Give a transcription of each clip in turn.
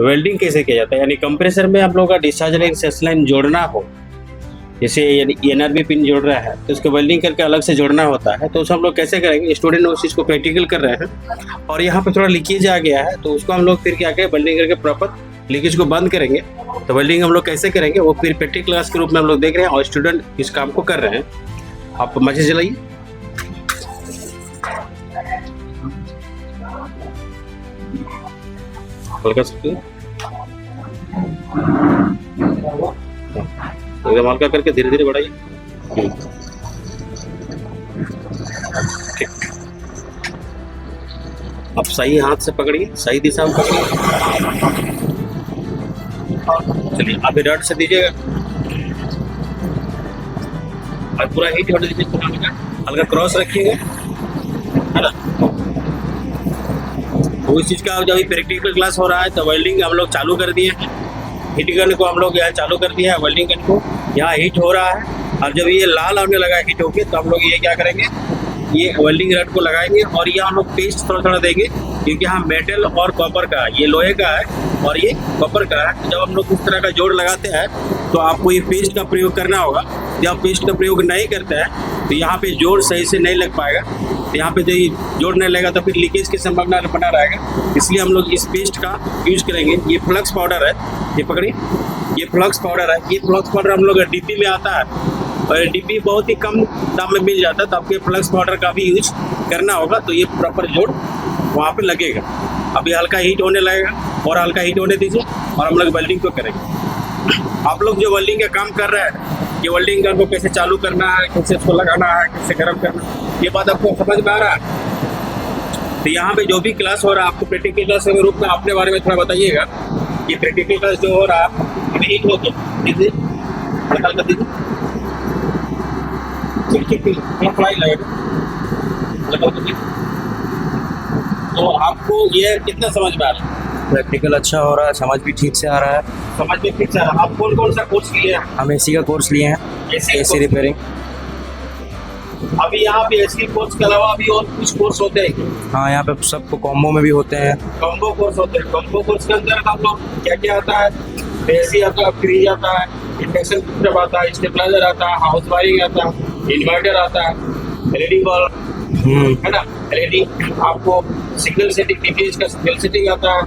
Welding कैसे किया जाता है, यानी कंप्रेसर में आप लोगों का डिस्चार्ज लाइन सेस लाइन जोड़ना हो, जैसे एनआरबी पिन जोड़ रहा है तो उसको वेल्डिंग करके अलग से जोड़ना होता है। तो उसको हम लोग कैसे करेंगे, स्टूडेंट उस चीज़ को प्रैक्टिकल कर रहे हैं और यहाँ पे थोड़ा लीकेज आ गया है तो उसको हम लोग फिर क्या करें, वेल्डिंग करके प्रॉपर लीकेज को बंद करेंगे। तो वेल्डिंग हम लोग कैसे करेंगे वो फिर प्रैक्टिकल क्लास के रूप में हम लोग देख रहे हैं और स्टूडेंट इस काम को कर रहे हैं। आप मजे चलाइए। हल्का सकते एकदम हल्का करके धीरे धीरे बढ़ाइए। ठीक, अब सही हाथ से पकड़िए, सही दिशा में पकड़िए। चलिए अभी रड से दीजिएगा और पूरा हीट होने दीजिए, पूरा हल्का क्रॉस रखिएगा, है ना। वो इस चीज़ का जब प्रैक्टिकल क्लास हो रहा है तो वेल्डिंग हम लोग चालू कर दिए हैं, हीट गन को हम लोग यहाँ चालू कर दिया है, वेल्डिंग गन को यहाँ हीट हो रहा है। और जब ये लाल होने लगा हीट होके तो हम लोग ये क्या करेंगे, ये वेल्डिंग रड को लगाएंगे और ये हम लोग पेस्ट थोड़ा थोड़ा देंगे, क्योंकि यहाँ मेटल और कॉपर का, ये लोहे का है और ये कॉपर का है। जब हम लोग इस तरह का जोड़ लगाते हैं तो आपको ये पेस्ट का प्रयोग करना होगा। जब पेस्ट का प्रयोग नहीं करते हैं तो यहाँ पे जोड़ सही से नहीं लग पाएगा। तो यहाँ पे जो ये जोड़ नहीं लगेगा तो फिर लीकेज की संभावना बना रहेगा। इसलिए हम लोग इस पेस्ट का यूज करेंगे। ये फ्लक्स पाउडर है, ये पकड़िए, ये फ्लक्स पाउडर है। ये फ्लक्स पाउडर हम लोग डिब्बी में आता है और डिब्बी बहुत ही कम दाम में मिल जाता है, तो आपको फ्लक्स पाउडर का भी यूज करना होगा। तो ये प्रॉपर जोड़ वहाँ पे लगेगा। अभी हल्का हीट होने लगेगा और हल्का हीट होने दीजिए और हम लोग वेल्डिंग को करेंगे। आप लोग जो वेल्डिंग का काम कर रहे हैं, ये वेल्डिंग गन को कैसे चालू करना है, कैसे इसको लगाना है, कैसे गर्म करना है, ये बात आपको समझ में आ रहा है। तो यहाँ पे जो भी क्लास हो रहा है आपको प्रैक्टिकल क्लास के रूप में अपने बारे में थोड़ा बताइएगा। ये प्रैक्टिकल क्लास जो हो रहा है अभी हीट हो गया, दीजिए हल्का हल्का दीजिए, फ्लाई लगेगा। तो आपको ये कितना समझ में आ रहा है? प्रैक्टिकल अच्छा हो रहा है, समझ भी ठीक से आ रहा है। समझ में ठीक से आ रहा है। आप कौन कौन सा कोर्स लिए हैं? हम एसी का कोर्स लिए हैं, एसी रिपेयरिंग। अभी यहाँ पे एसी कोर्स के अलावा भी और कुछ कोर्स होते हैं? हाँ, यहाँ पे सबको कॉम्बो में भी होते हैं। कॉम्बो कोर्स होते हैं। कॉम्बो कोर्स के अंदर हम लोग क्या क्या आता है, एसी आता है, फ्रिज आता है, इंडक्शन कुकर आता है, स्टेबलाइजर आता है, हाउस वायरिंग आता है, इन्वर्टर आता है, एलईडी बल्ब, है ना, एलईडी, आपको सिग्नल सेटिंग, डीटीएच का सिग्नल सेटिंग आता है।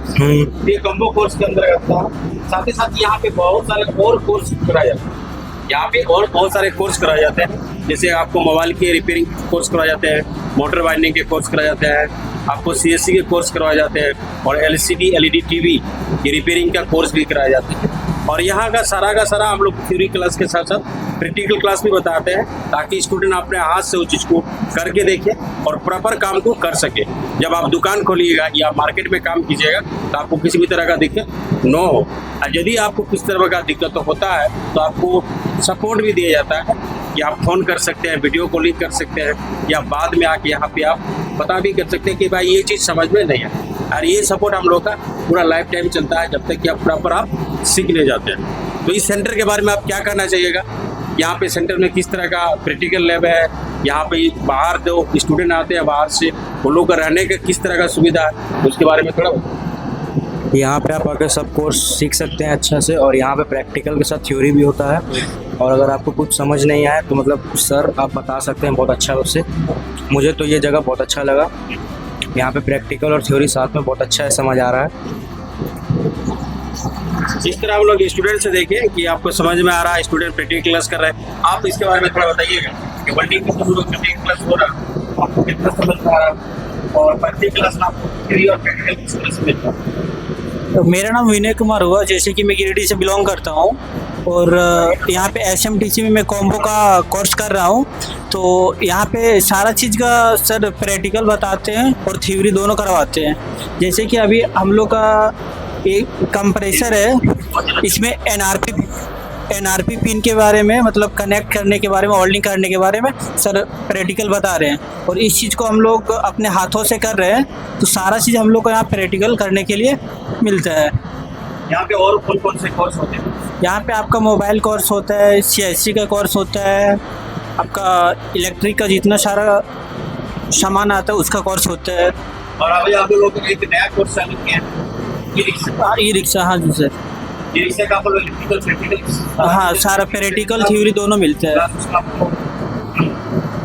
ये कॉम्बो कोर्स के अंदर आता है। साथ ही साथ यहाँ पे बहुत सारे और कोर्स कराए जाते हैं। यहाँ पे और बहुत सारे कोर्स कराए जाते हैं, जैसे आपको मोबाइल के रिपेयरिंग कोर्स कराए जाते हैं, मोटर वाइंडिंग के कोर्स कराए जाते हैं, आपको सीएससी के कोर्स करवाए जाते हैं और एलसीडी एलईडी टीवी ये रिपेयरिंग का कोर्स भी कराए जाते हैं। और यहाँ का सारा हम लोग थ्योरी क्लास के साथ साथ प्रैक्टिकल क्लास भी बताते हैं, ताकि स्टूडेंट अपने हाथ से उस चीज़ को करके देखे और प्रॉपर काम को कर सके। जब आप दुकान खोलिएगा या मार्केट में काम कीजिएगा तो आपको किसी भी तरह का दिक्कत न हो। और यदि आपको किस तरह का दिक्कत होता है तो आपको सपोर्ट भी दिया जाता है कि आप फ़ोन कर सकते हैं, वीडियो कॉलिंग कर सकते हैं, या बाद में आके यहाँ पे आप पता भी कर सकते हैं कि भाई ये चीज़ समझ में नहीं है। और ये सपोर्ट हम लोग का पूरा लाइफ टाइम चलता है, जब तक कि आप प्रॉपर आप सीख ले जाते हैं। तो इस सेंटर के बारे में आप क्या करना चाहिएगा, यहाँ पे सेंटर में किस तरह का प्रैक्टिकल लैब है, यहाँ पे बाहर जो स्टूडेंट आते हैं बाहर से, उन लोग का रहने का किस तरह का सुविधा है, उसके बारे में थोड़ा। यहाँ पे आप आकर सब कोर्स सीख सकते हैं अच्छा से, और यहाँ पे प्रैक्टिकल के साथ थ्योरी भी होता है। और अगर आपको कुछ समझ नहीं आए तो मतलब सर आप बता सकते हैं बहुत अच्छा उससे। मुझे तो ये जगह बहुत अच्छा लगा, यहाँ पे प्रैक्टिकल और थ्योरी साथ में बहुत अच्छा है, समझ आ रहा है। जिस तरह हम लोग स्टूडेंट से देखें कि आपको समझ में आ रहा है, स्टूडेंट प्रैक्टिकल क्लास कर रहे हैं, आप इसके बारे में थोड़ा बताइएगा कि वेल्डिंग का जो प्रैक्टिकल क्लास हो रहा है आपको कितना समझ में आ रहा है और प्रैक्टिकल क्लास में आपको थ्योरी और प्रैक्टिकल किस तरह से मिलता है। तो मेरा नाम विनय कुमार हुआ, जैसे कि मैं गिरिडीह से बिलोंग करता हूँ और यहाँ पे एसएमटीसी में मैं कॉम्बो का कोर्स कर रहा हूँ। तो यहाँ पे सारा चीज़ का सर प्रैक्टिकल बताते हैं और थ्योरी दोनों करवाते हैं। जैसे कि अभी हम लोग का एक कंप्रेसर है, इसमें एनआरपी पिन के बारे में, मतलब कनेक्ट करने के बारे में, वेल्डिंग करने के बारे में सर प्रैक्टिकल बता रहे हैं। और इस चीज़ को हम लोग अपने हाथों से कर रहे हैं, तो सारा चीज़ हम लोग को यहाँ प्रैक्टिकल करने के लिए मिलता है। यहाँ पे और कौन कौन से कोर्स होते हैं? यहाँ पे आपका मोबाइल कोर्स होता है, सीएससी का कोर्स होता है, आपका इलेक्ट्रिक का जितना सारा सामान आता है उसका कोर्स होता है। और अभी आप लोगों को एक नया कोर्स चालू किया है, ई रिक्शा, हाँ जी सर। ये रिक्शा का आपको इलेक्ट्रिकल प्रैक्टिकल हाँ, सारा प्रैक्टिकल थ्योरी दोनों मिलते हैं।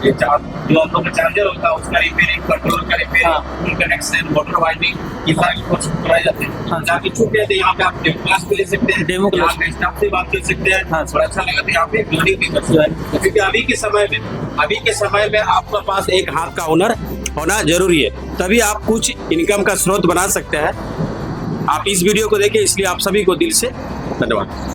ये जो आप लोग का चार्जर होता है उसका रिपेयरिंग, कंट्रोल का repairing, full connection, motor winding, ये सारे कोर्स कराए जाते हैं। हाँ। जहाँ की छूट है तो यहाँ पे आप डेमो क्लास भी ले सकते हैं, डेमो क्लास। यहाँ पे स्टाफ से बात कर सकते हैं। हाँ। और अच्छा लगा तो यहाँ पे लर्निंग भी कर सकते हैं, क्योंकि अभी के समय में आपके पास एक हाथ का हुनर होना जरूरी है, तभी आप कुछ इनकम का स्रोत बना सकते हैं। आप इस वीडियो को देखें, इसलिए आप सभी को दिल से धन्यवाद।